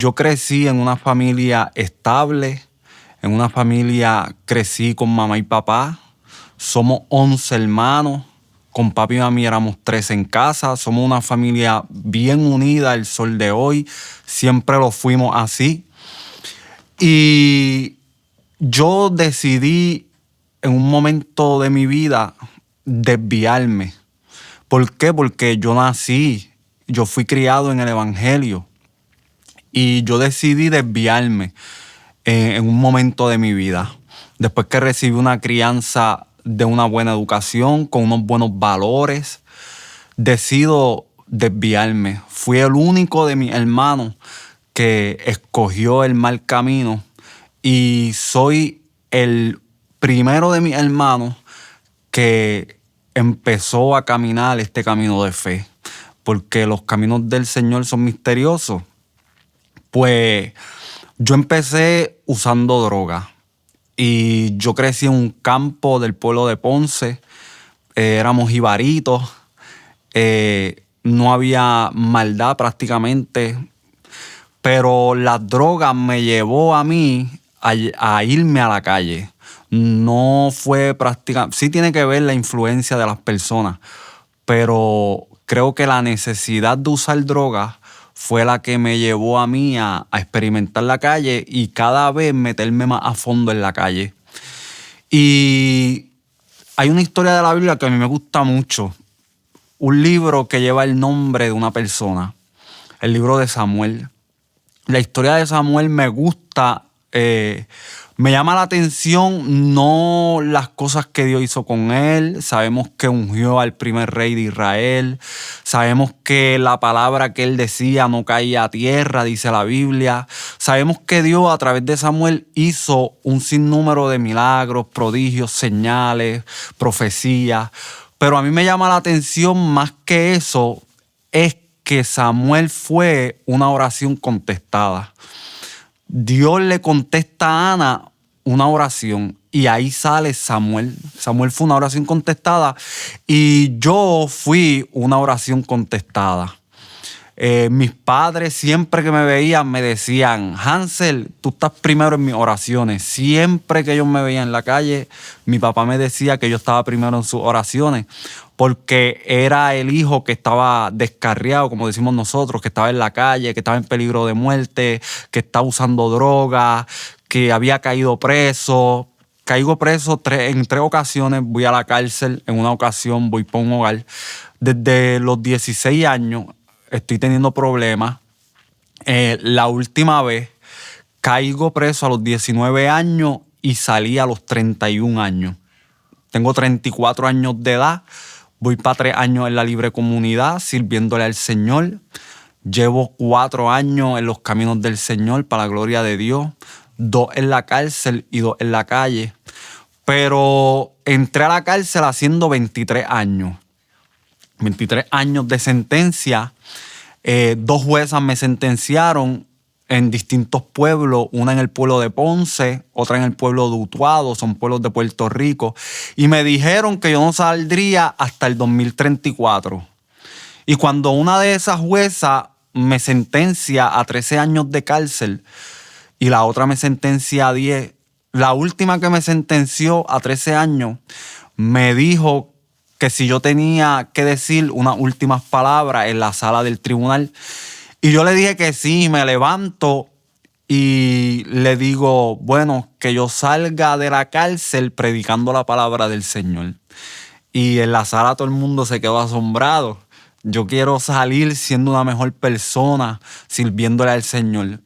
Yo crecí en una familia estable, en una familia crecí con mamá y papá. Somos 11 hermanos, con papi y mami éramos 3 en casa. Somos una familia bien unida el sol de hoy, siempre lo fuimos así. Y yo decidí en un momento de mi vida desviarme. ¿Por qué? Porque yo fui criado en el Evangelio y yo decidí desviarme en un momento de mi vida. Después que recibí una crianza de una buena educación, con unos buenos valores, decido desviarme. Fui el único de mis hermanos que escogió el mal camino y soy el primero de mis hermanos que empezó a caminar este camino de fe, porque los caminos del Señor son misteriosos. Pues yo empecé usando droga y yo crecí en un campo del pueblo de Ponce. Éramos jibaritos, no había maldad prácticamente, pero la droga me llevó a mí a irme a la calle. No fue prácticamente, sí tiene que ver la influencia de las personas, pero creo que la necesidad de usar drogas fue la que me llevó a mí a experimentar la calle y cada vez meterme más a fondo en la calle. Y hay una historia de la Biblia que a mí me gusta mucho. Un libro que lleva el nombre de una persona. El libro de Samuel. La historia de Samuel me gusta. Me llama la atención no las cosas que Dios hizo con él. Sabemos que ungió al primer rey de Israel. Sabemos que la palabra que él decía no caía a tierra, dice la Biblia. Sabemos que Dios a través de Samuel hizo un sinnúmero de milagros, prodigios, señales, profecías. Pero a mí me llama la atención más que eso es que Samuel fue una oración contestada. Dios le contesta a Ana una oración y ahí sale Samuel. Samuel fue una oración contestada y yo fui una oración contestada. Mis padres siempre que me veían me decían: Hansel, tú estás primero en mis oraciones. Siempre que ellos me veían en la calle, mi papá me decía que yo estaba primero en sus oraciones, porque era el hijo que estaba descarriado, como decimos nosotros, que estaba en la calle, que estaba en peligro de muerte, que estaba usando drogas, que había caído preso. Caigo preso en 3 ocasiones, voy a la cárcel, en una ocasión voy para un hogar. Desde los 16 años estoy teniendo problemas. La última vez caigo preso a los 19 años y salí a los 31 años. Tengo 34 años de edad. Voy para 3 años en la libre comunidad sirviéndole al Señor. Llevo 4 años en los caminos del Señor para la gloria de Dios. 2 en la cárcel y 2 en la calle. Pero entré a la cárcel haciendo 23 años. 23 años de sentencia. 2 juezas me sentenciaron en distintos pueblos, una en el pueblo de Ponce, otra en el pueblo de Utuado, son pueblos de Puerto Rico, y me dijeron que yo no saldría hasta el 2034. Y cuando una de esas juezas me sentencia a 13 años de cárcel y la otra me sentencia a 10, la última que me sentenció a 13 años me dijo que si yo tenía que decir unas últimas palabras en la sala del tribunal. Y yo le dije que sí, me levanto y le digo, bueno, que yo salga de la cárcel predicando la palabra del Señor. Y en la sala todo el mundo se quedó asombrado. Yo quiero salir siendo una mejor persona, sirviéndole al Señor.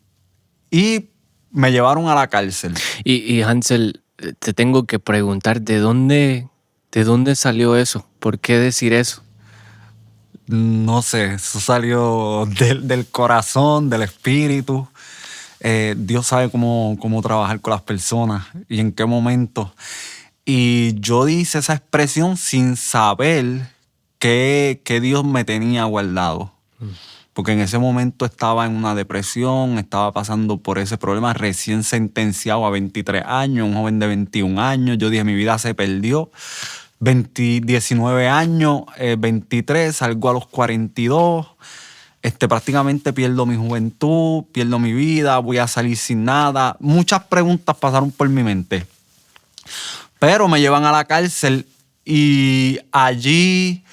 Y me llevaron a la cárcel. Y Hansel, te tengo que preguntar, ¿de dónde salió eso? ¿Por qué decir eso? No sé, eso salió del corazón, del espíritu. Dios sabe cómo trabajar con las personas y en qué momento. Y yo hice esa expresión sin saber que Dios me tenía guardado. Porque en ese momento estaba en una depresión, estaba pasando por ese problema, recién sentenciado a 23 años, un joven de 21 años. Yo dije, mi vida se perdió. 19 años, 23, salgo a los 42. prácticamente pierdo mi juventud, pierdo mi vida, voy a salir sin nada. Muchas preguntas pasaron por mi mente. Pero me llevan a la cárcel y allí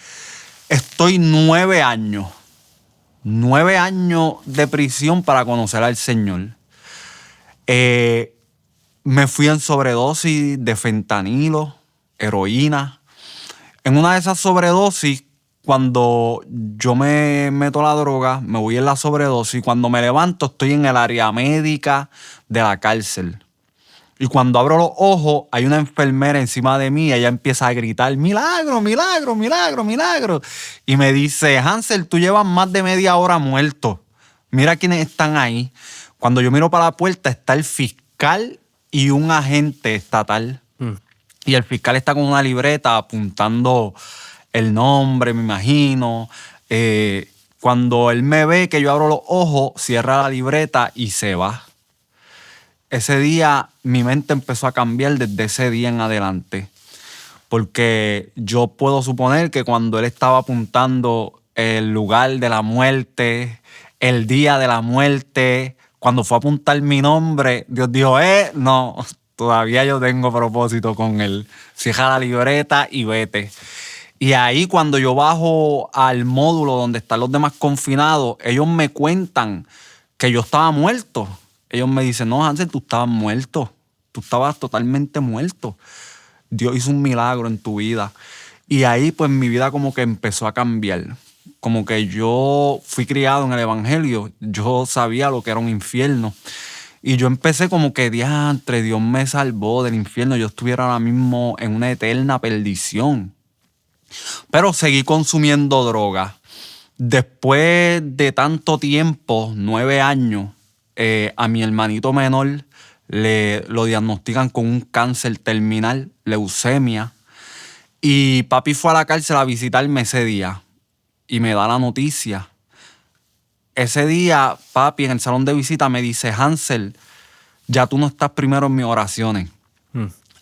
estoy 9 años. 9 años de prisión para conocer al Señor. Me fui en sobredosis de fentanilo, heroína. En una de esas sobredosis, cuando yo me meto la droga, me voy en la sobredosis. Cuando me levanto, estoy en el área médica de la cárcel. Y cuando abro los ojos, hay una enfermera encima de mí y ella empieza a gritar, milagro, milagro, milagro, milagro. Y me dice, Hansel, tú llevas más de media hora muerto. Mira quiénes están ahí. Cuando yo miro para la puerta, está el fiscal y un agente estatal. Y el fiscal está con una libreta apuntando el nombre, me imagino. Cuando él me ve que yo abro los ojos, cierra la libreta y se va. Ese día mi mente empezó a cambiar desde ese día en adelante. Porque yo puedo suponer que cuando él estaba apuntando el lugar de la muerte, el día de la muerte, cuando fue a apuntar mi nombre, Dios dijo, no, todavía yo tengo propósito con él. Cierra la libreta y vete. Y ahí cuando yo bajo al módulo donde están los demás confinados, ellos me cuentan que yo estaba muerto. Ellos me dicen, no, Hansel, tú estabas muerto. Tú estabas totalmente muerto. Dios hizo un milagro en tu vida. Y ahí pues mi vida como que empezó a cambiar. Como que yo fui criado en el evangelio. Yo sabía lo que era un infierno. Y yo empecé como que, diantre, Dios me salvó del infierno. Yo estuviera ahora mismo en una eterna perdición. Pero seguí consumiendo droga. Después de tanto tiempo, 9 años, a mi hermanito menor lo diagnostican con un cáncer terminal, leucemia. Y papi fue a la cárcel a visitarme ese día y me da la noticia. Ese día, papi, en el salón de visita me dice, Hansel, ya tú no estás primero en mis oraciones.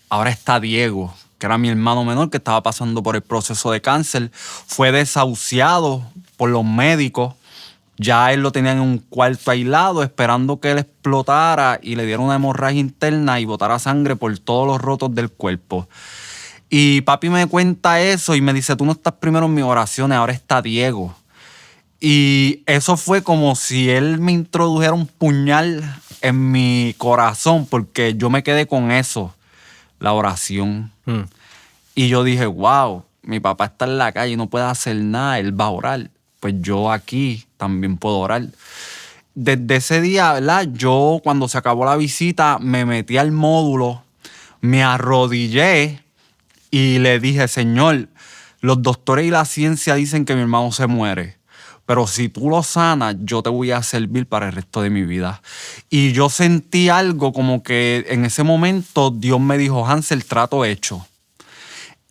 Ahora está Diego, que era mi hermano menor que estaba pasando por el proceso de cáncer. Fue desahuciado por los médicos. Ya él lo tenía en un cuarto aislado esperando que él explotara y le diera una hemorragia interna y botara sangre por todos los rotos del cuerpo. Y papi me cuenta eso y me dice, tú no estás primero en mis oraciones, ahora está Diego. Y eso fue como si él me introdujera un puñal en mi corazón porque yo me quedé con eso, la oración. Y yo dije, wow, mi papá está en la calle y no puede hacer nada, él va a orar. Pues yo aquí también puedo orar. Desde ese día, ¿verdad? Yo cuando se acabó la visita me metí al módulo, me arrodillé y le dije, Señor, los doctores y la ciencia dicen que mi hermano se muere, pero si tú lo sanas, yo te voy a servir para el resto de mi vida. Y yo sentí algo como que en ese momento Dios me dijo, Hansel, trato hecho.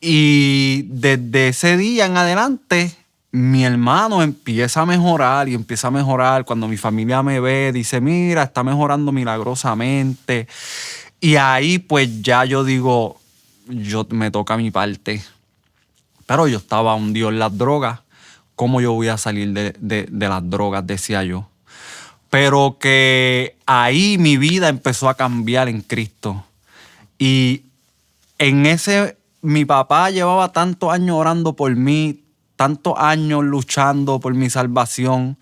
Y desde ese día en adelante, mi hermano empieza a mejorar y empieza a mejorar. Cuando mi familia me ve, dice, mira, está mejorando milagrosamente. Y ahí pues ya yo digo, me toca mi parte. Pero yo estaba hundido en las drogas. ¿Cómo yo voy a salir de las drogas? Decía yo. Pero que ahí mi vida empezó a cambiar en Cristo. Y mi papá llevaba tantos años orando por mí, tantos años luchando por mi salvación.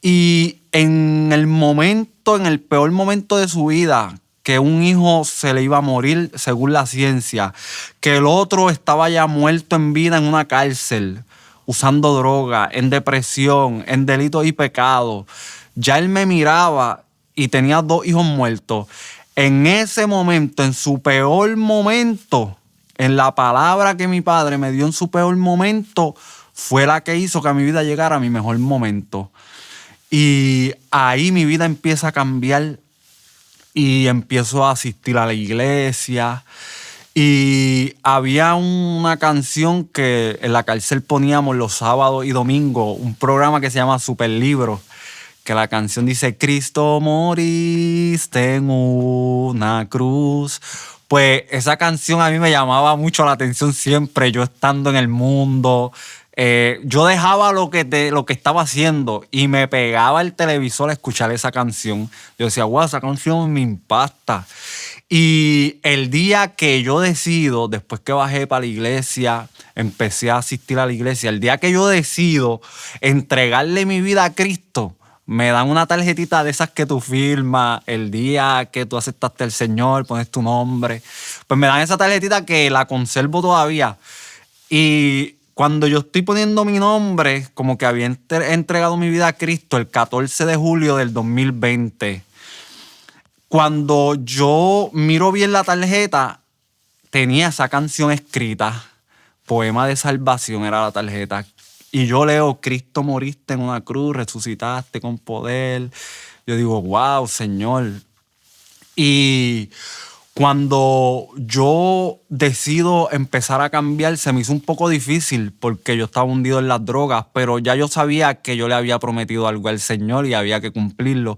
Y en el peor momento de su vida, que un hijo se le iba a morir según la ciencia, que el otro estaba ya muerto en vida en una cárcel, usando droga, en depresión, en delitos y pecados. Ya él me miraba y tenía 2 hijos muertos. En ese momento, en su peor momento, en la palabra que mi padre me dio en su peor momento, fue la que hizo que a mi vida llegara a mi mejor momento. Y ahí mi vida empieza a cambiar y empiezo a asistir a la iglesia. Y había una canción que en la cárcel poníamos los sábados y domingos, un programa que se llama Super Libro, que la canción dice, Cristo moriste en una cruz. Pues esa canción a mí me llamaba mucho la atención siempre, yo estando en el mundo, Yo dejaba lo que estaba haciendo y me pegaba el televisor a escuchar esa canción. Yo decía, wow, esa canción me impacta. Y el día que yo decido, después que bajé para la iglesia, empecé a asistir a la iglesia, el día que yo decido entregarle mi vida a Cristo, me dan una tarjetita de esas que tú firmas, el día que tú aceptaste al Señor, pones tu nombre. Pues me dan esa tarjetita que la conservo todavía. Y cuando yo estoy poniendo mi nombre, como que había entregado mi vida a Cristo el 14 de julio del 2020. Cuando yo miro bien la tarjeta, tenía esa canción escrita. Poema de salvación era la tarjeta. Y yo leo, Cristo moriste en una cruz, resucitaste con poder. Yo digo, wow, Señor. Y cuando yo decido empezar a cambiar, se me hizo un poco difícil porque yo estaba hundido en las drogas, pero ya yo sabía que yo le había prometido algo al Señor y había que cumplirlo.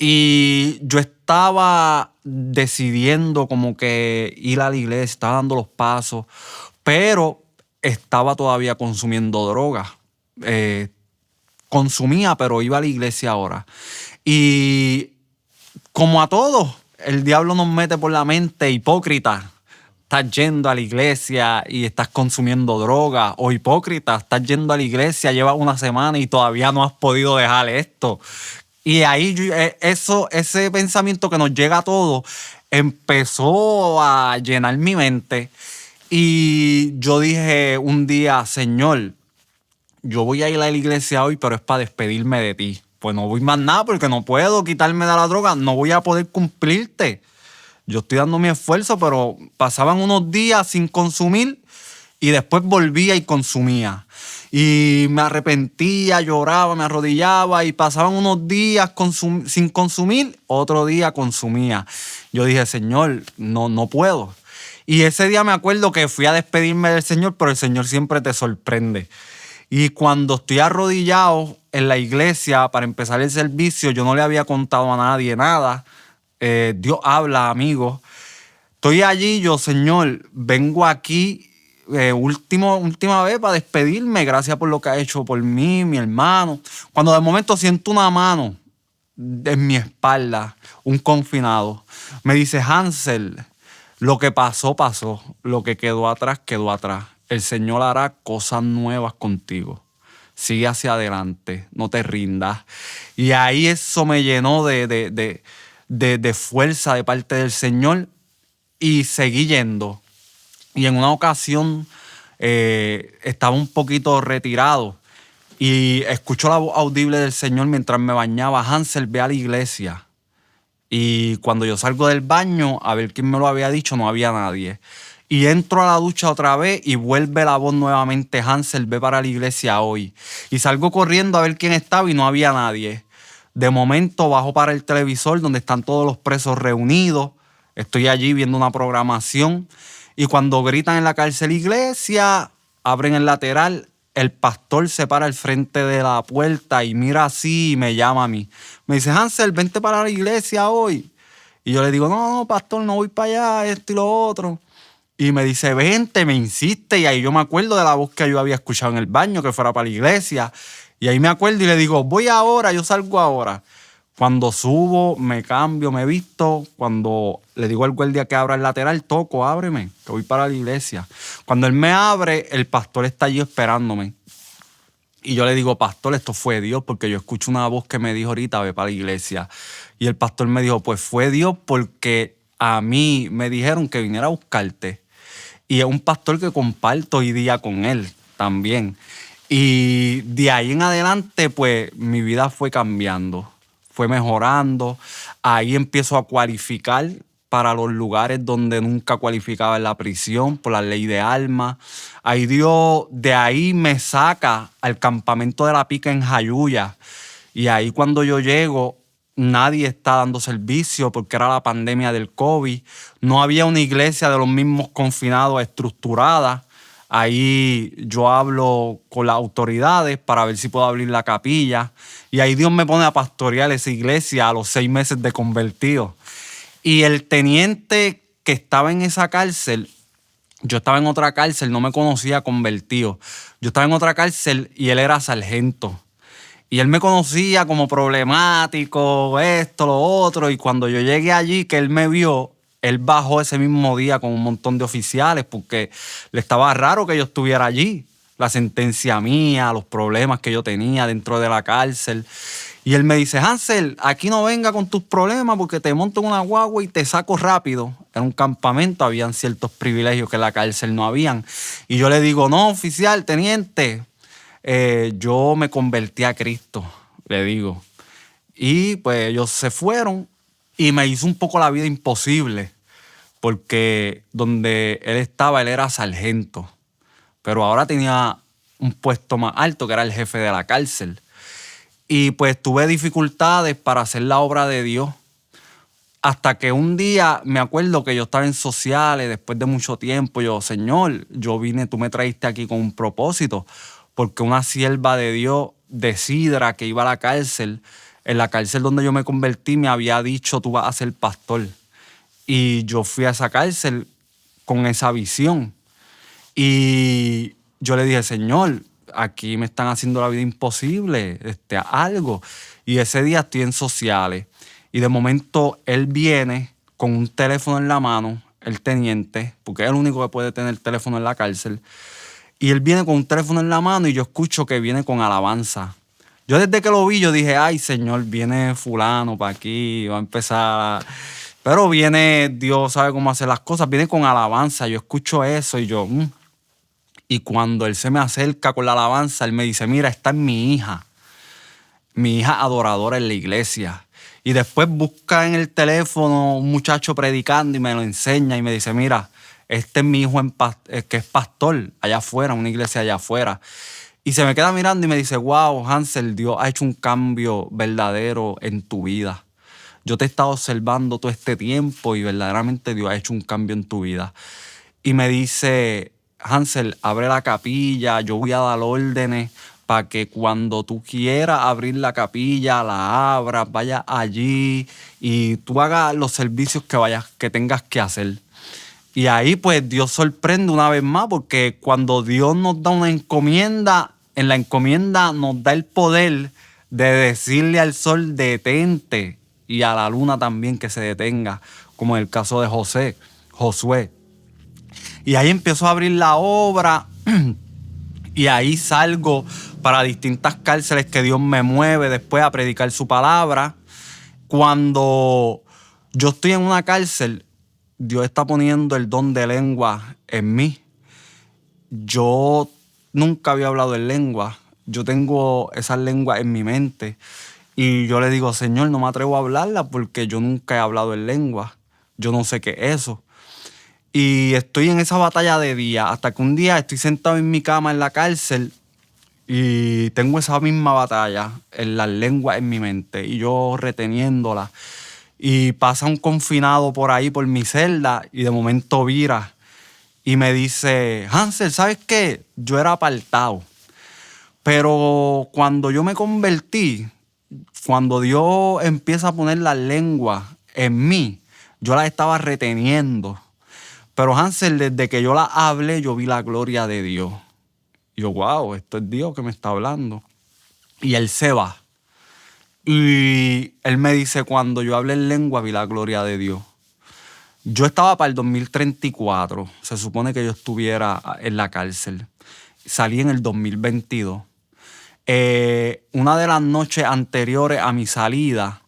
Y yo estaba decidiendo como que ir a la iglesia, estaba dando los pasos, pero estaba todavía consumiendo drogas. Consumía, pero iba a la iglesia ahora. Y como a todos, el diablo nos mete por la mente, hipócrita. Estás yendo a la iglesia y estás consumiendo droga. O hipócrita, estás yendo a la iglesia, llevas una semana y todavía no has podido dejar esto. Y ahí ese pensamiento que nos llega a todos empezó a llenar mi mente. Y yo dije un día, Señor, yo voy a ir a la iglesia hoy, pero es para despedirme de ti. Pues no voy más nada porque no puedo quitarme de la droga, no voy a poder cumplirte. Yo estoy dando mi esfuerzo, pero pasaban unos días sin consumir y después volvía y consumía. Y me arrepentía, lloraba, me arrodillaba y pasaban unos días sin consumir, otro día consumía. Yo dije, Señor, no puedo. Y ese día me acuerdo que fui a despedirme del Señor, pero el Señor siempre te sorprende. Y cuando estoy arrodillado en la iglesia para empezar el servicio, yo no le había contado a nadie nada. Dios habla, amigos. Estoy allí, yo, Señor, vengo aquí última vez para despedirme. Gracias por lo que ha hecho por mí, mi hermano. Cuando de momento siento una mano en mi espalda, un confinado, me dice, Hansel, lo que pasó, pasó. Lo que quedó atrás, quedó atrás. El Señor hará cosas nuevas contigo. Sigue hacia adelante, no te rindas. Y ahí eso me llenó de fuerza de parte del Señor y seguí yendo. Y en una ocasión estaba un poquito retirado y escucho la voz audible del Señor mientras me bañaba. Hansel, ve a la iglesia. Y cuando yo salgo del baño, a ver quién me lo había dicho, no había nadie. Y entro a la ducha otra vez y vuelve la voz nuevamente, Hansel, ve para la iglesia hoy. Y salgo corriendo a ver quién estaba y no había nadie. De momento bajo para el televisor donde están todos los presos reunidos. Estoy allí viendo una programación y cuando gritan en la cárcel iglesia, abren el lateral, el pastor se para al frente de la puerta y mira así y me llama a mí. Me dice, Hansel, vente para la iglesia hoy. Y yo le digo, no, pastor, no voy para allá, esto y lo otro. Y me dice, vente, me insiste. Y ahí yo me acuerdo de la voz que yo había escuchado en el baño, que fuera para la iglesia. Y ahí me acuerdo y le digo, voy ahora, yo salgo ahora. Cuando subo, me cambio, me visto. Cuando le digo al guardia que abra el lateral, toco, ábreme, que voy para la iglesia. Cuando él me abre, el pastor está allí esperándome. Y yo le digo, pastor, esto fue Dios, porque yo escucho una voz que me dijo ahorita, ve para la iglesia. Y el pastor me dijo, pues fue Dios porque a mí me dijeron que viniera a buscarte. Y es un pastor que comparto hoy día con él también. Y de ahí en adelante, pues mi vida fue cambiando, fue mejorando. Ahí empiezo a cualificar para los lugares donde nunca cualificaba en la prisión por la ley de armas. Ahí Dios de ahí me saca al campamento de la Pica en Jayuya. Y ahí cuando yo llego, nadie está dando servicio porque era la pandemia del COVID. No había una iglesia de los mismos confinados estructurada. Ahí yo hablo con las autoridades para ver si puedo abrir la capilla. Y ahí Dios me pone a pastorear esa iglesia a los 6 meses de convertido. Y el teniente que estaba en esa cárcel Yo estaba en otra cárcel, no me conocía convertido. Yo estaba en otra cárcel y él era sargento. Y él me conocía como problemático, esto, lo otro. Y cuando yo llegué allí, que él me vio, él bajó ese mismo día con un montón de oficiales porque le estaba raro que yo estuviera allí. La sentencia mía, los problemas que yo tenía dentro de la cárcel. Y él me dice, Hansel, aquí no venga con tus problemas porque te monto en una guagua y te saco rápido. Era un campamento, habían ciertos privilegios que en la cárcel no habían. Y yo le digo, no, oficial, teniente, yo me convertí a Cristo, le digo. Y pues ellos se fueron y me hizo un poco la vida imposible porque donde él estaba, él era sargento, pero ahora tenía un puesto más alto que era el jefe de la cárcel. Y pues tuve dificultades para hacer la obra de Dios. Hasta que un día me acuerdo que yo estaba en sociales, después de mucho tiempo, yo, Señor, yo vine, tú me traíste aquí con un propósito, porque una sierva de Dios de Sidra que iba a la cárcel, en la cárcel donde yo me convertí, me había dicho, tú vas a ser pastor. Y yo fui a esa cárcel con esa visión. Y yo le dije, Señor, aquí me están haciendo la vida imposible, algo. Y ese día estoy en sociales. Y de momento él viene con un teléfono en la mano, el teniente, porque es el único que puede tener teléfono en la cárcel. Y él viene con un teléfono en la mano y yo escucho que viene con alabanza. Yo desde que lo vi, yo dije, ay, Señor, viene fulano para aquí, va a empezar. Pero viene, Dios sabe cómo hacer las cosas, viene con alabanza. Yo escucho eso y yo, Y cuando él se me acerca con la alabanza, él me dice, mira, esta es mi hija adoradora en la iglesia. Y después busca en el teléfono un muchacho predicando y me lo enseña y me dice, mira, este es mi hijo que es pastor allá afuera, una iglesia allá afuera. Y se me queda mirando y me dice, wow, Hansel, Dios ha hecho un cambio verdadero en tu vida. Yo te he estado observando todo este tiempo y verdaderamente Dios ha hecho un cambio en tu vida. Y me dice, Hansel, abre la capilla, yo voy a dar órdenes para que cuando tú quieras abrir la capilla, la abras, vayas allí y tú hagas los servicios que tengas que hacer. Y ahí pues Dios sorprende una vez más porque cuando Dios nos da una encomienda, en la encomienda nos da el poder de decirle al sol detente y a la luna también que se detenga, como en el caso de Josué. Y ahí empiezo a abrir la obra y ahí salgo para distintas cárceles que Dios me mueve después a predicar su palabra. Cuando yo estoy en una cárcel, Dios está poniendo el don de lengua en mí. Yo nunca había hablado en lengua. Yo tengo esas lenguas en mi mente. Y yo le digo, Señor, no me atrevo a hablarla porque yo nunca he hablado en lengua. Yo no sé qué es eso. Y estoy en esa batalla de día, hasta que un día estoy sentado en mi cama en la cárcel y tengo esa misma batalla en las lenguas en mi mente y yo reteniéndola. Y pasa un confinado por ahí, por mi celda, y de momento vira y me dice, Hansel, ¿sabes qué? Yo era apartado, pero cuando yo me convertí, cuando Dios empieza a poner las lenguas en mí, yo las estaba reteniendo. Pero Hansel, desde que yo la hablé, yo vi la gloria de Dios. Y yo, wow, esto es Dios que me está hablando. Y él se va. Y él me dice, cuando yo hablé en lengua, vi la gloria de Dios. Yo estaba para el 2034. Se supone que yo estuviera en la cárcel. Salí en el 2022. Una de las noches anteriores a mi salida,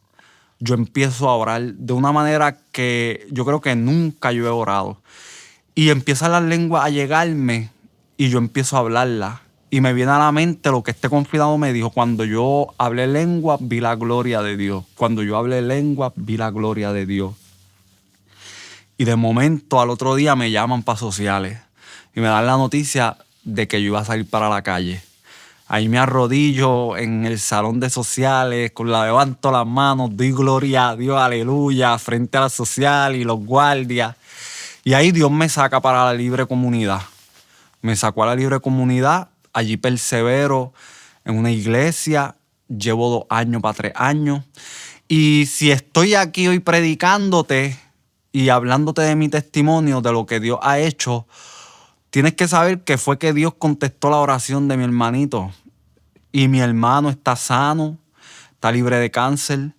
yo empiezo a orar de una manera que yo creo que nunca yo he orado. Y empiezan las lenguas a llegarme y yo empiezo a hablarlas. Y me viene a la mente lo que este confinado me dijo. Cuando yo hablé lengua, vi la gloria de Dios. Cuando yo hablé lengua, vi la gloria de Dios. Y de momento, al otro día, me llaman para sociales. Y me dan la noticia de que yo iba a salir para la calle. Ahí me arrodillo en el salón de sociales, levanto las manos, doy gloria a Dios, aleluya, frente a la social y los guardias. Y ahí Dios me saca para la libre comunidad. Me sacó a la libre comunidad, allí persevero en una iglesia, llevo 2 años para 3 años. Y si estoy aquí hoy predicándote y hablándote de mi testimonio, de lo que Dios ha hecho, tienes que saber que fue que Dios contestó la oración de mi hermanito. Y mi hermano está sano, está libre de cáncer,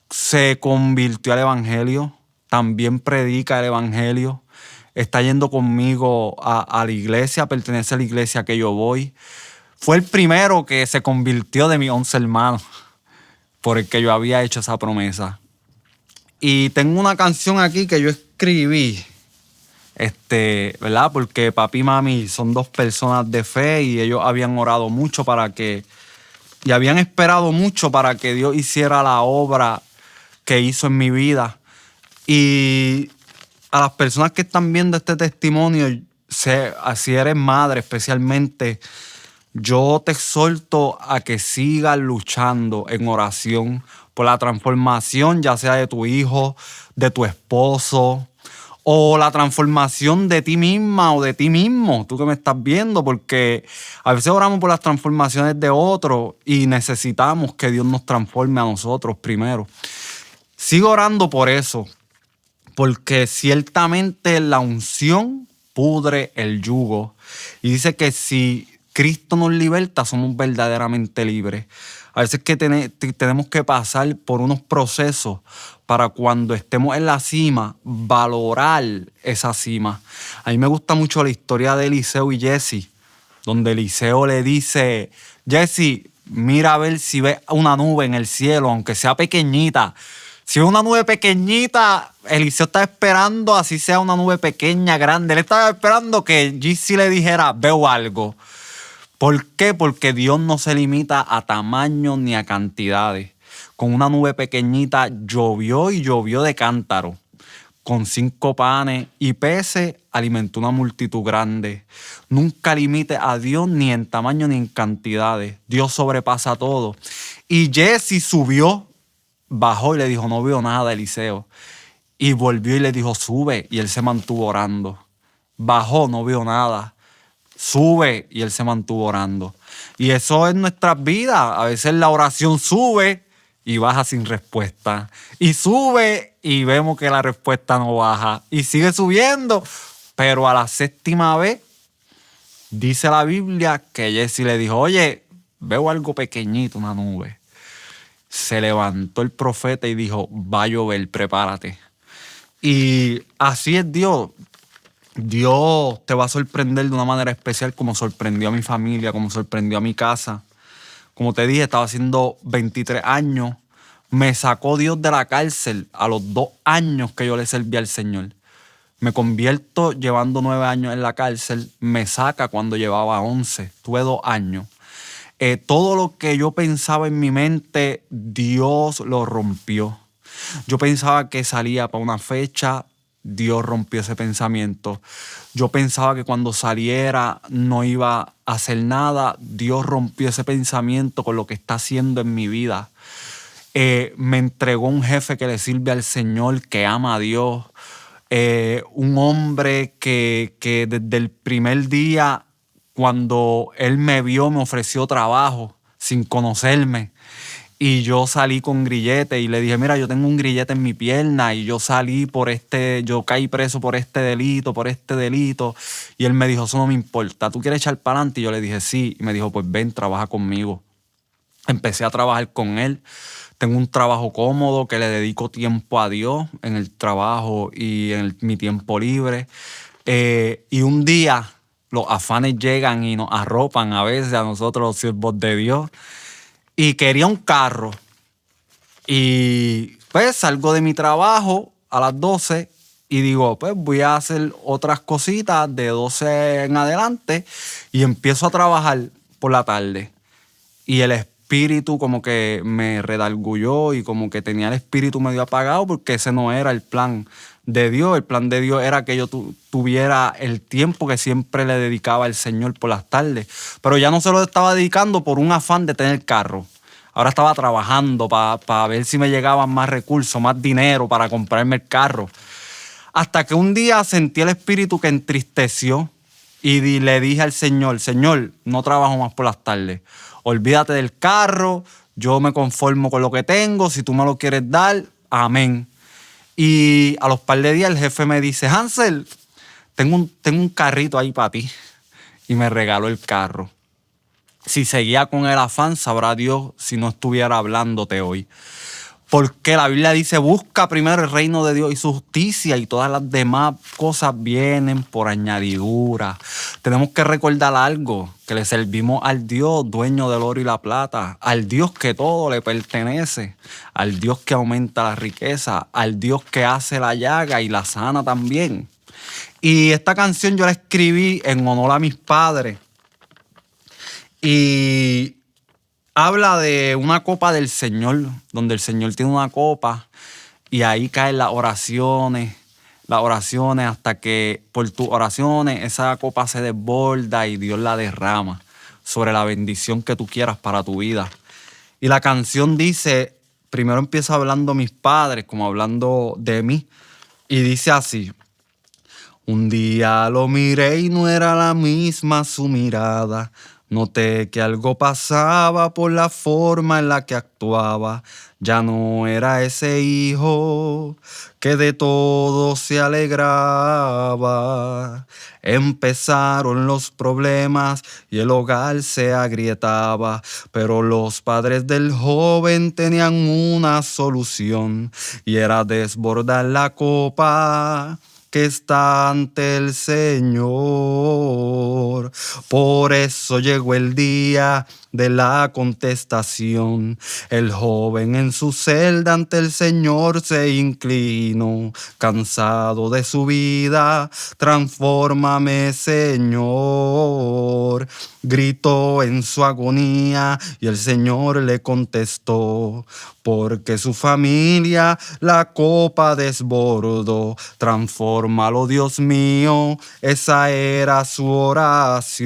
se convirtió al evangelio, también predica el evangelio, está yendo conmigo a la iglesia, pertenece a la iglesia que yo voy. Fue el primero que se convirtió de mis 11 hermanos, por el que yo había hecho esa promesa. Y tengo una canción aquí que yo escribí, ¿verdad? Porque papi y mami son dos personas de fe y ellos habían orado mucho y habían esperado mucho para que Dios hiciera la obra que hizo en mi vida. Y a las personas que están viendo este testimonio, si eres madre especialmente, yo te exhorto a que sigas luchando en oración por la transformación, ya sea de tu hijo, de tu esposo, o la transformación de ti misma o de ti mismo, tú que me estás viendo, porque a veces oramos por las transformaciones de otros y necesitamos que Dios nos transforme a nosotros primero. Sigo orando por eso, porque ciertamente la unción pudre el yugo. Y dice que si Cristo nos liberta, somos verdaderamente libres. A veces que tenemos que pasar por unos procesos para cuando estemos en la cima, valorar esa cima. A mí me gusta mucho la historia de Eliseo y Jesse, donde Eliseo le dice, Jesse, mira a ver si ves una nube en el cielo, aunque sea pequeñita. Si ves una nube pequeñita, Eliseo está esperando, así sea una nube pequeña, grande. Él estaba esperando que Jesse le dijera, veo algo. ¿Por qué? Porque Dios no se limita a tamaño ni a cantidades. Con una nube pequeñita llovió y llovió de cántaro. Con 5 panes y peces alimentó una multitud grande. Nunca limite a Dios ni en tamaño ni en cantidades. Dios sobrepasa todo. Y Jesse subió, bajó y le dijo, no veo nada, Eliseo. Y volvió y le dijo, sube. Y él se mantuvo orando. Bajó, no veo nada. Sube, y él se mantuvo orando. Y eso es nuestras vidas. A veces la oración sube y baja sin respuesta. Y sube y vemos que la respuesta no baja. Y sigue subiendo. Pero a la 7ª vez, dice la Biblia que Jesse le dijo, oye, veo algo pequeñito, una nube. Se levantó el profeta y dijo, va a llover, prepárate. Y así es Dios. Dios te va a sorprender de una manera especial, como sorprendió a mi familia, como sorprendió a mi casa. Como te dije, estaba haciendo 23 años. Me sacó Dios de la cárcel a los 2 años que yo le serví al Señor. Me convierto llevando 9 años en la cárcel. Me saca cuando llevaba 11. Tuve 2 años. Todo lo que yo pensaba en mi mente, Dios lo rompió. Yo pensaba que salía para una fecha, Dios rompió ese pensamiento. Yo pensaba que cuando saliera no iba a hacer nada. Dios rompió ese pensamiento con lo que está haciendo en mi vida. Me entregó un jefe que le sirve al Señor, que ama a Dios. Un hombre que desde el primer día, cuando él me vio, me ofreció trabajo sin conocerme. Y yo salí con grillete y le dije, mira, yo tengo un grillete en mi pierna y yo yo caí preso por este delito. Y él me dijo, eso no me importa, ¿tú quieres echar para adelante? Y yo le dije, sí. Y me dijo, pues ven, trabaja conmigo. Empecé a trabajar con él. Tengo un trabajo cómodo que le dedico tiempo a Dios en el trabajo y en mi tiempo libre. Y un día los afanes llegan y nos arropan a veces a nosotros los siervos de Dios. Y quería un carro. Y pues salgo de mi trabajo a las 12 y digo, pues voy a hacer otras cositas de 12 en adelante y empiezo a trabajar por la tarde. Y el espíritu como que me redargulló y como que tenía el espíritu medio apagado porque ese no era el plan de Dios. El plan de Dios era que yo tuviera el tiempo que siempre le dedicaba al Señor por las tardes. Pero ya no se lo estaba dedicando por un afán de tener carro. Ahora estaba trabajando para ver si me llegaban más recursos, más dinero para comprarme el carro. Hasta que un día sentí el espíritu que entristeció y le dije al Señor, Señor, no trabajo más por las tardes. Olvídate del carro, yo me conformo con lo que tengo. Si tú me lo quieres dar, amén. Y a los par de días el jefe me dice, Hansel, tengo un carrito ahí para ti. Y me regaló el carro. Si seguía con el afán, sabrá Dios si no estuviera hablándote hoy. Porque la Biblia dice, busca primero el reino de Dios y su justicia y todas las demás cosas vienen por añadidura. Tenemos que recordar algo, que le servimos al Dios dueño del oro y la plata, al Dios que todo le pertenece, al Dios que aumenta la riqueza, al Dios que hace la llaga y la sana también. Y esta canción yo la escribí en honor a mis padres y habla de una copa del Señor, donde el Señor tiene una copa y ahí caen las oraciones hasta que por tus oraciones esa copa se desborda y Dios la derrama sobre la bendición que tú quieras para tu vida. Y la canción dice, primero empieza hablando mis padres, como hablando de mí, y dice así: un día lo miré y no era la misma su mirada. Noté que algo pasaba por la forma en la que actuaba. Ya no era ese hijo que de todo se alegraba. Empezaron los problemas y el hogar se agrietaba, pero los padres del joven tenían una solución y era desbordar la copa que está ante el Señor. Por eso llegó el día de la contestación. El joven en su celda ante el Señor se inclinó, cansado de su vida, transfórmame, Señor. Gritó en su agonía y el Señor le contestó, porque su familia la copa desbordó. Transfórmalo, Dios mío, esa era su oración.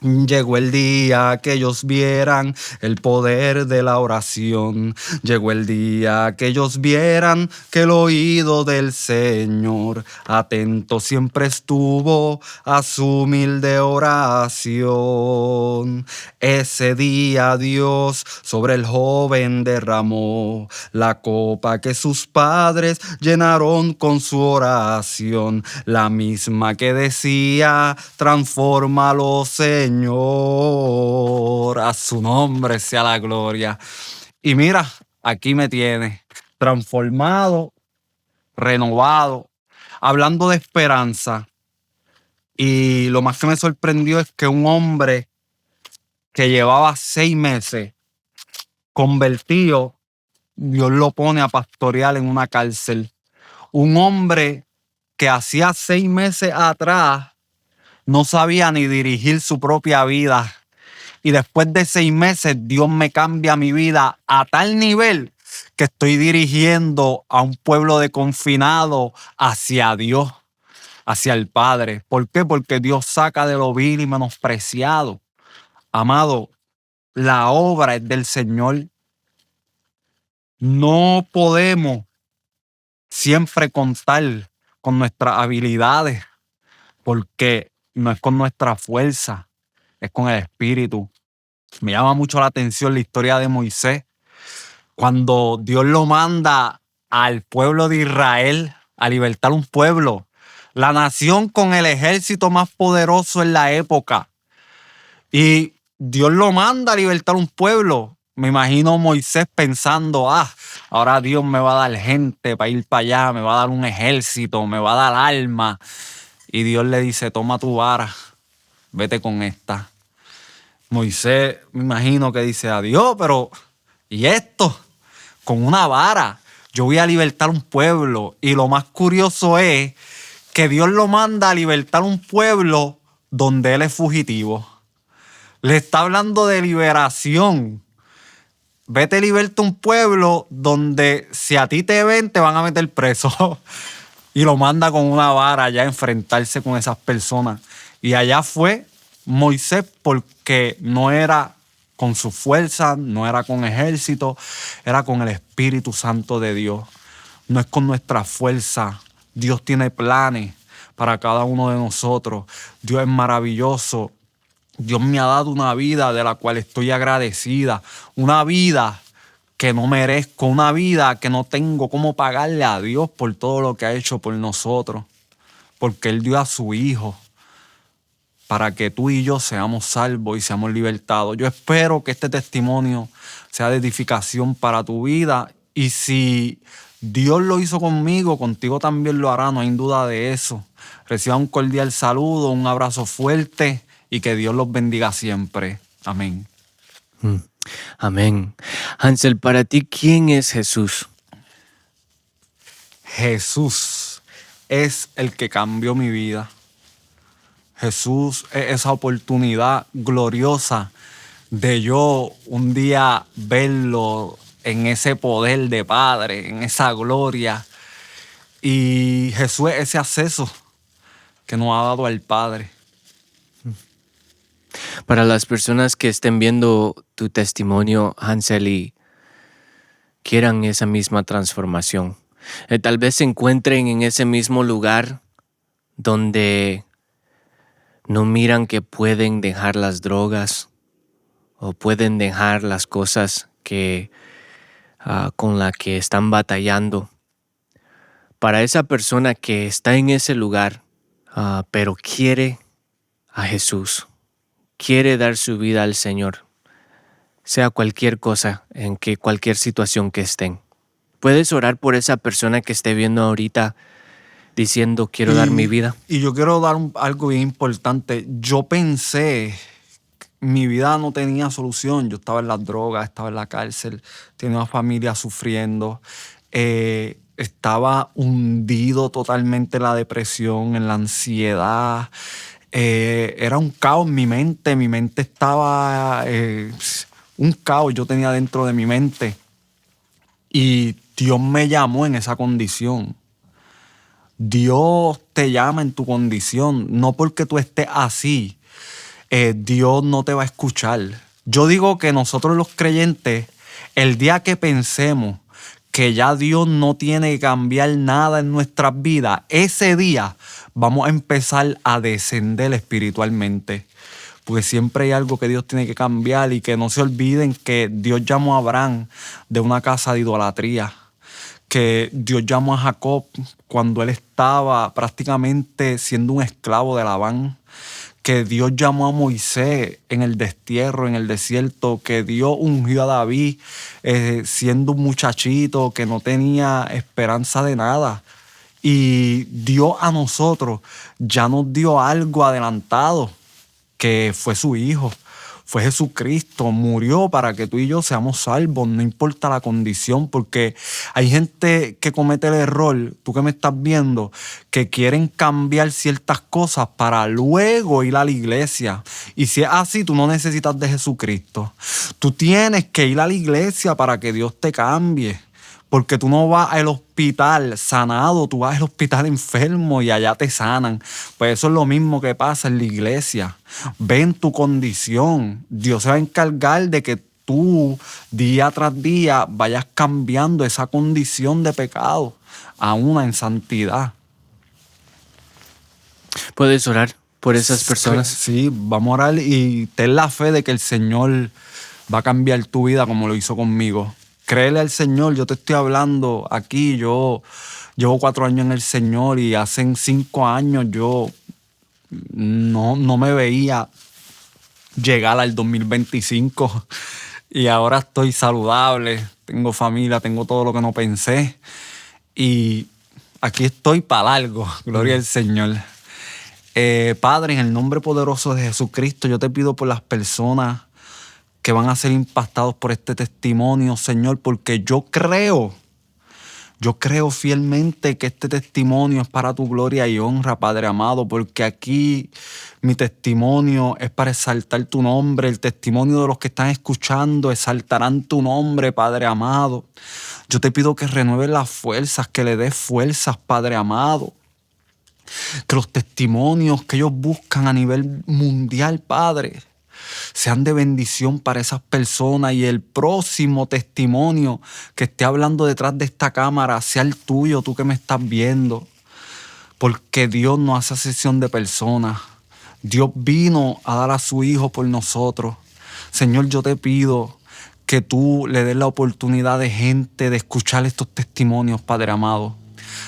Llegó el día que ellos vieran el poder de la oración. Llegó el día que ellos vieran que el oído del Señor atento siempre estuvo a su humilde oración. Ese día Dios sobre el joven derramó la copa que sus padres llenaron con su oración, la misma que decía, transfórmalo, Señor. A su nombre sea la gloria. Y mira, aquí me tiene, transformado, renovado, hablando de esperanza. Y lo más que me sorprendió es que un hombre que llevaba 6 meses convertido, Dios lo pone a pastorear en una cárcel. Un hombre que hacía 6 meses atrás no sabía ni dirigir su propia vida. Y después de 6 meses, Dios me cambia mi vida a tal nivel que estoy dirigiendo a un pueblo de confinados hacia Dios, hacia el Padre. ¿Por qué? Porque Dios saca de lo vil y menospreciado. Amado, la obra es del Señor. No podemos siempre contar con nuestras habilidades, porque no es con nuestra fuerza, es con el Espíritu. Me llama mucho la atención la historia de Moisés, cuando Dios lo manda al pueblo de Israel a libertar un pueblo, la nación con el ejército más poderoso en la época. Y Dios lo manda a libertar un pueblo. Me imagino Moisés pensando, ahora Dios me va a dar gente para ir para allá, me va a dar un ejército, me va a dar armas. Y Dios le dice, toma tu vara, vete con esta. Moisés, me imagino que dice, adiós, pero ¿y esto? Con una vara, yo voy a libertar un pueblo. Y lo más curioso es que Dios lo manda a libertar un pueblo donde él es fugitivo. Le está hablando de liberación. Vete, liberta un pueblo donde si a ti te ven, te van a meter preso. Y lo manda con una vara allá a enfrentarse con esas personas. Y allá fue Moisés, porque no era con su fuerza, no era con ejército, era con el Espíritu Santo de Dios. No es con nuestra fuerza. Dios tiene planes para cada uno de nosotros. Dios es maravilloso. Dios me ha dado una vida de la cual estoy agradecida. Una vida que no merezco, una vida que no tengo cómo pagarle a Dios por todo lo que ha hecho por nosotros, porque Él dio a su Hijo para que tú y yo seamos salvos y seamos libertados. Yo espero que este testimonio sea de edificación para tu vida, y si Dios lo hizo conmigo, contigo también lo hará, no hay duda de eso. Reciba un cordial saludo, un abrazo fuerte y que Dios los bendiga siempre. Amén. Amén. Hansel, para ti, ¿quién es Jesús? Jesús es el que cambió mi vida. Jesús es esa oportunidad gloriosa de yo un día verlo en ese poder de Padre, en esa gloria. Y Jesús es ese acceso que nos ha dado al Padre. Para las personas que estén viendo tu testimonio, Hansel, y quieran esa misma transformación, tal vez se encuentren en ese mismo lugar donde no miran que pueden dejar las drogas o pueden dejar las cosas con las que están batallando. Para esa persona que está en ese lugar, pero quiere a Jesús, quiere dar su vida al Señor, sea cualquier cosa, en cualquier situación que estén, puedes orar por esa persona que esté viendo ahorita diciendo, quiero dar mi vida. Y yo quiero dar algo bien importante. Yo pensé, mi vida no tenía solución. Yo estaba en las drogas, estaba en la cárcel, tenía una familia sufriendo. Estaba hundido totalmente en la depresión, en la ansiedad. Era un caos en mi mente. Mi mente estaba... un caos yo tenía dentro de mi mente. Y Dios me llamó en esa condición. Dios te llama en tu condición, no porque tú estés así. Dios no te va a escuchar. Yo digo que nosotros los creyentes, el día que pensemos que ya Dios no tiene que cambiar nada en nuestras vidas, ese día vamos a empezar a descender espiritualmente. Porque siempre hay algo que Dios tiene que cambiar, y que no se olviden que Dios llamó a Abraham de una casa de idolatría. Que Dios llamó a Jacob cuando él estaba prácticamente siendo un esclavo de Labán. Que Dios llamó a Moisés en el destierro, en el desierto. Que Dios ungió a David siendo un muchachito que no tenía esperanza de nada. Y Dios a nosotros ya nos dio algo adelantado, que fue su Hijo. Fue Jesucristo, murió para que tú y yo seamos salvos, no importa la condición, porque hay gente que comete el error, tú que me estás viendo, que quieren cambiar ciertas cosas para luego ir a la iglesia. Y si es así, tú no necesitas de Jesucristo. Tú tienes que ir a la iglesia para que Dios te cambie. Porque tú no vas al hospital sanado, tú vas al hospital enfermo y allá te sanan. Pues eso es lo mismo que pasa en la iglesia. Ven tu condición. Dios se va a encargar de que tú día tras día vayas cambiando esa condición de pecado a una en santidad. ¿Puedes orar por esas personas? Sí, vamos a orar y ten la fe de que el Señor va a cambiar tu vida como lo hizo conmigo. Créele al Señor. Yo te estoy hablando aquí. Yo llevo 4 años en el Señor y hace 5 años yo no me veía llegar al 2025. Y ahora estoy saludable, tengo familia, tengo todo lo que no pensé. Y aquí estoy para largo. Gloria al Señor. Padre, en el nombre poderoso de Jesucristo, yo te pido por las personas que van a ser impactados por este testimonio, Señor, porque yo creo fielmente que este testimonio es para tu gloria y honra, Padre amado, porque aquí mi testimonio es para exaltar tu nombre. El testimonio de los que están escuchando exaltarán tu nombre, Padre amado. Yo te pido que renueves las fuerzas, que le des fuerzas, Padre amado. Que los testimonios que ellos buscan a nivel mundial, Padre, sean de bendición para esas personas, y el próximo testimonio que esté hablando detrás de esta cámara sea el tuyo, tú que me estás viendo. Porque Dios no hace acepción de personas. Dios vino a dar a su Hijo por nosotros. Señor, yo te pido que tú le des la oportunidad de gente de escuchar estos testimonios, Padre amado.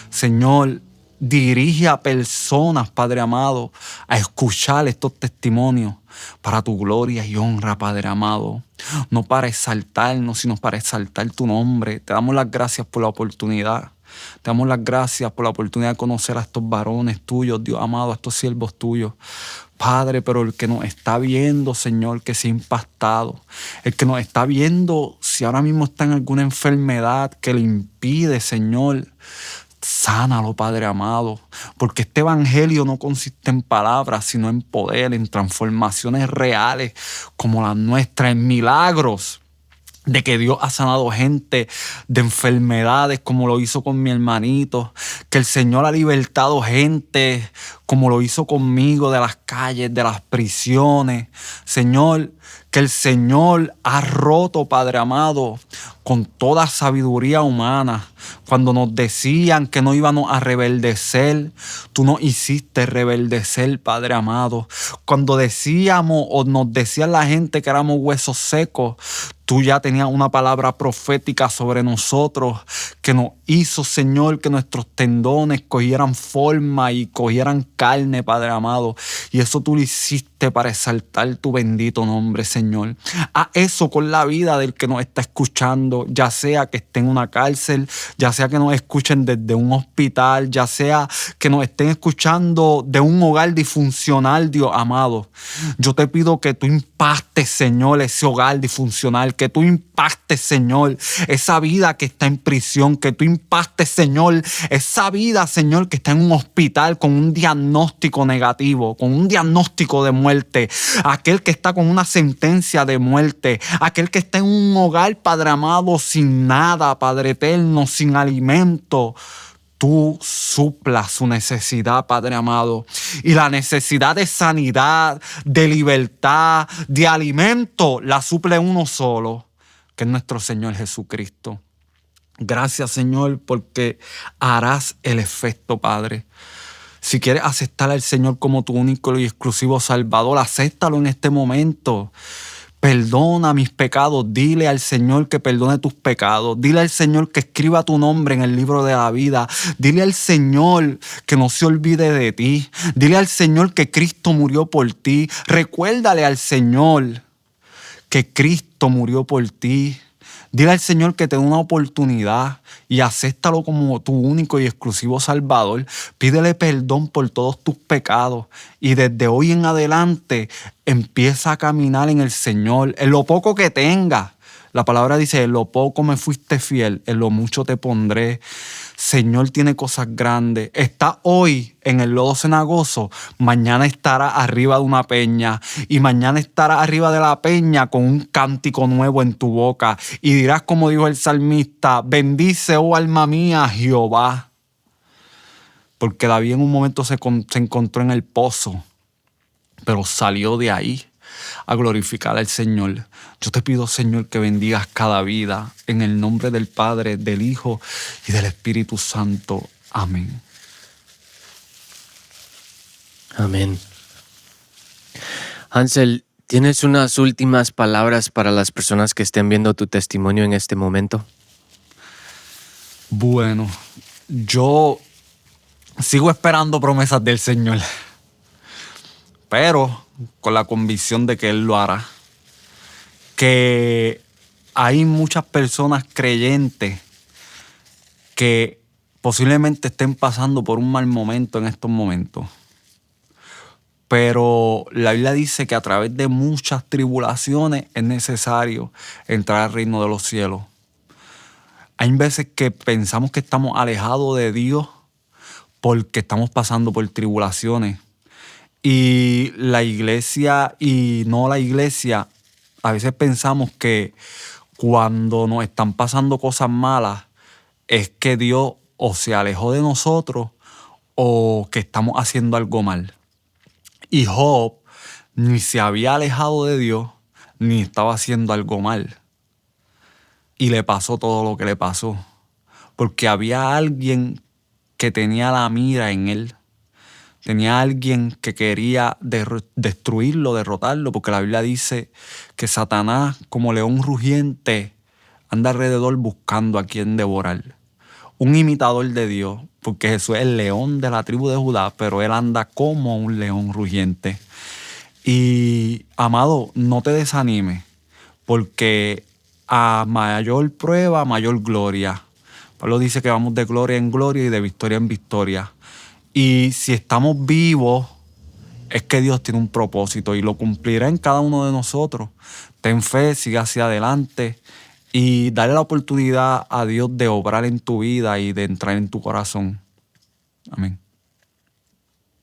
Señor, dirige a personas, Padre amado, a escuchar estos testimonios para tu gloria y honra, Padre amado. No para exaltarnos, sino para exaltar tu nombre. Te damos las gracias por la oportunidad. Te damos las gracias por la oportunidad de conocer a estos varones tuyos, Dios amado, a estos siervos tuyos. Padre, pero el que nos está viendo, Señor, que se ha impactado. El que nos está viendo, si ahora mismo está en alguna enfermedad que le impide, Señor, sánalo, Padre amado, porque este evangelio no consiste en palabras, sino en poder, en transformaciones reales como las nuestras, en milagros de que Dios ha sanado gente de enfermedades como lo hizo con mi hermanito, que el Señor ha libertado gente como lo hizo conmigo de las calles, de las prisiones. Señor, que el Señor ha roto, Padre amado, con toda sabiduría humana. Cuando nos decían que no íbamos a rebeldecer, tú nos hiciste rebeldecer, Padre amado. Cuando decíamos o nos decían la gente que éramos huesos secos, tú ya tenías una palabra profética sobre nosotros que nos hizo, Señor, que nuestros tendones cogieran forma y cogieran carne, Padre amado. Y eso tú lo hiciste para exaltar tu bendito nombre, Señor. Haz eso con la vida del que nos está escuchando, ya sea que esté en una cárcel, ya sea que nos escuchen desde un hospital, ya sea que nos estén escuchando de un hogar disfuncional, Dios amado. Yo te pido que tú impactes, Señor, ese hogar disfuncional, que tú impactes, Señor, esa vida que está en prisión, que tú impactes, Señor, esa vida, Señor, que está en un hospital con un diagnóstico negativo, con un diagnóstico de muerte, aquel que está con una sentencia de muerte, aquel que está en un hogar, Padre amado, sin nada, Padre eterno, sin alimento. Tú suplas su necesidad, Padre amado. Y la necesidad de sanidad, de libertad, de alimento, la suple uno solo, que es nuestro Señor Jesucristo. Gracias, Señor, porque harás el efecto, Padre. Si quieres aceptar al Señor como tu único y exclusivo Salvador, acéptalo en este momento. Perdona mis pecados, dile al Señor que perdone tus pecados, dile al Señor que escriba tu nombre en el libro de la vida, dile al Señor que no se olvide de ti, dile al Señor que Cristo murió por ti, recuérdale al Señor que Cristo murió por ti. Dile al Señor que te dé una oportunidad y acéptalo como tu único y exclusivo Salvador. Pídele perdón por todos tus pecados y desde hoy en adelante empieza a caminar en el Señor, en lo poco que tengas. La palabra dice, en lo poco me fuiste fiel, en lo mucho te pondré. Señor tiene cosas grandes. Está hoy en el lodo cenagoso, mañana estará arriba de una peña y mañana estará arriba de la peña con un cántico nuevo en tu boca y dirás como dijo el salmista, bendice, oh alma mía, a Jehová. Porque David en un momento se encontró en el pozo, pero salió de ahí a glorificar al Señor. Yo te pido, Señor, que bendigas cada vida en el nombre del Padre, del Hijo y del Espíritu Santo. Amén. Amén. Hansel, ¿tienes unas últimas palabras para las personas que estén viendo tu testimonio en este momento? Bueno, yo sigo esperando promesas del Señor, pero con la convicción de que Él lo hará. Que hay muchas personas creyentes que posiblemente estén pasando por un mal momento en estos momentos. Pero la Biblia dice que a través de muchas tribulaciones es necesario entrar al reino de los cielos. Hay veces que pensamos que estamos alejados de Dios porque estamos pasando por tribulaciones. Y la iglesia y no la iglesia, a veces pensamos que cuando nos están pasando cosas malas es que Dios o se alejó de nosotros o que estamos haciendo algo mal. Y Job ni se había alejado de Dios ni estaba haciendo algo mal. Y le pasó todo lo que le pasó. Porque había alguien que tenía la mira en él. Tenía alguien que quería destruirlo, derrotarlo, porque la Biblia dice que Satanás, como león rugiente, anda alrededor buscando a quien devorar. Un imitador de Dios, porque Jesús es el león de la tribu de Judá, pero él anda como un león rugiente. Y, amado, no te desanimes, porque a mayor prueba, mayor gloria. Pablo dice que vamos de gloria en gloria y de victoria en victoria. Y si estamos vivos, es que Dios tiene un propósito y lo cumplirá en cada uno de nosotros. Ten fe, sigue hacia adelante y dale la oportunidad a Dios de obrar en tu vida y de entrar en tu corazón. Amén.